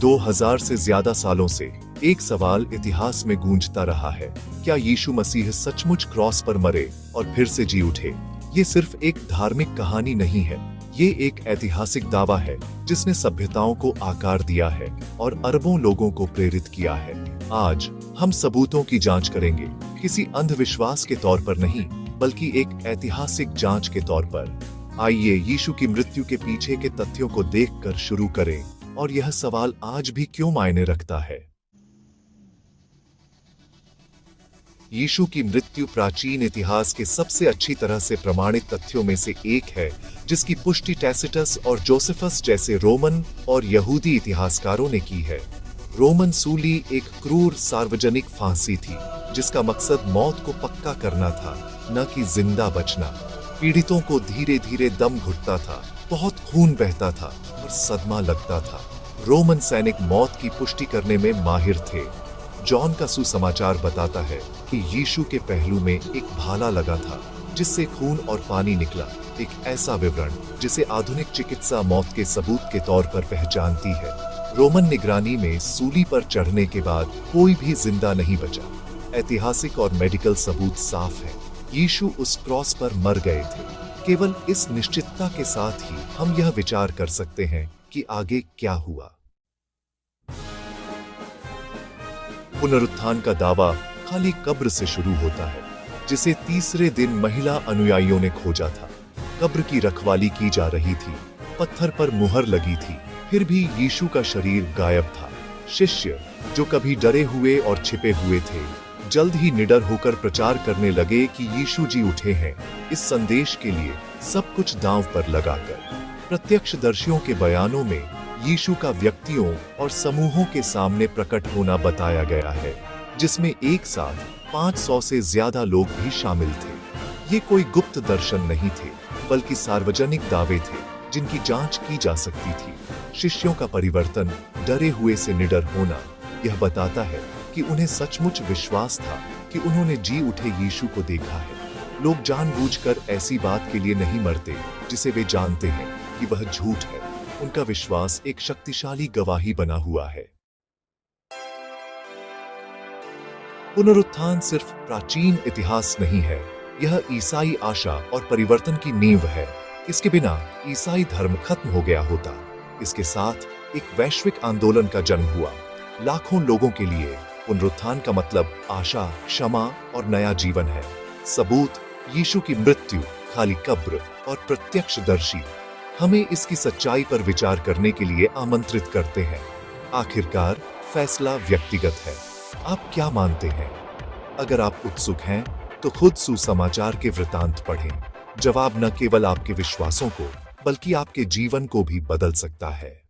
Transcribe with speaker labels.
Speaker 1: 2000 से ज्यादा सालों से एक सवाल इतिहास में गूंजता रहा है, क्या यीशु मसीह सचमुच क्रॉस पर मरे और फिर से जी उठे? ये सिर्फ एक धार्मिक कहानी नहीं है, ये एक ऐतिहासिक दावा है जिसने सभ्यताओं को आकार दिया है और अरबों लोगों को प्रेरित किया है। आज हम सबूतों की जांच करेंगे, किसी अंधविश्वास के तौर पर नहीं, बल्कि एक ऐतिहासिक जांच के तौर पर। आइए यीशु की मृत्यु के पीछे के तथ्यों को देखकर शुरू करें और यह सवाल आज भी क्यों मायने रखता है। यीशु की मृत्यु प्राचीन इतिहास के सबसे अच्छी तरह से प्रमाणित तथ्यों में से एक है, जिसकी पुष्टि टैसिटस और जोसेफस जैसे रोमन और यहूदी इतिहासकारों ने की है। रोमन सूली एक क्रूर सार्वजनिक फांसी थी, जिसका मकसद मौत को पक्का करना था, न कि जिंदा बचना। पीड़ितों को धीरे धीरे दम घुटता था, बहुत खून बहता था और सदमा लगता था। रोमन सैनिक मौत की पुष्टि करने में माहिर थे। जॉन का सुसमाचार बताता है कि यीशु के पहलू में एक भाला लगा था, जिससे खून और पानी निकला, एक ऐसा विवरण जिसे आधुनिक चिकित्सा मौत के सबूत के तौर पर पहचानती है। रोमन निगरानी में सूली पर चढ़ने के बाद कोई भी जिंदा नहीं बचा। ऐतिहासिक और मेडिकल सबूत साफ है, यीशु उस क्रॉस पर मर गए थे। केवल इस निश्चितता के साथ ही हम यह विचार कर सकते हैं कि आगे क्या हुआ। पुनरुत्थान का दावा खाली कब्र से शुरू होता है, जिसे तीसरे दिन महिला अनुयायियों ने खोजा था। कब्र की रखवाली की जा रही थी, पत्थर पर मुहर लगी थी, फिर भी यीशु का शरीर गायब था। शिष्य, जो कभी डरे हुए और छिपे हुए थे, जल्द ही निडर होकर प्रचार करने लगे कि यीशु जी उठे हैं। इस संदेश के लिए सब कुछ दांव पर लगाकर प्रत्यक्षदर्शियों के बयानों में यीशु का व्यक्तियों और समूहों के सामने प्रकट होना बताया गया है, जिसमें एक साथ 500 से ज्यादा लोग भी शामिल थे। ये कोई गुप्त दर्शन नहीं थे, बल्कि सार्वजनिक दावे थे जिनकी जांच की जा सकती थी। शिष्यों का परिवर्तन, डरे हुए से निडर होना, यह बताता है कि उन्हें सचमुच विश्वास था कि उन्होंने जी उठे यीशु को देखा है। लोग जानबूझकर ऐसी बात के लिए नहीं मरते जिसे वे जानते हैं कि वह झूठ है। उनका विश्वास एक शक्तिशाली गवाही बना हुआ है। पुनरुत्थान सिर्फ प्राचीन इतिहास नहीं है, यह ईसाई आशा और परिवर्तन की नींव है। इसके बिना ईसाई धर्म खत्म हो गया होता। इसके साथ एक वैश्विक आंदोलन का जन्म हुआ। लाखों लोगों के लिए पुनरुत्थान का मतलब आशा, क्षमा और नया जीवन है। सबूत, यीशु की मृत्यु, खाली कब्र और प्रत्यक्षदर्शी हमें इसकी सच्चाई पर विचार करने के लिए आमंत्रित करते हैं। आखिरकार फैसला व्यक्तिगत है। आप क्या मानते हैं? अगर आप उत्सुक हैं तो खुद सुसमाचार के वृतांत पढ़ें। जवाब न केवल आपके विश्वासों को, बल्कि आपके जीवन को भी बदल सकता है।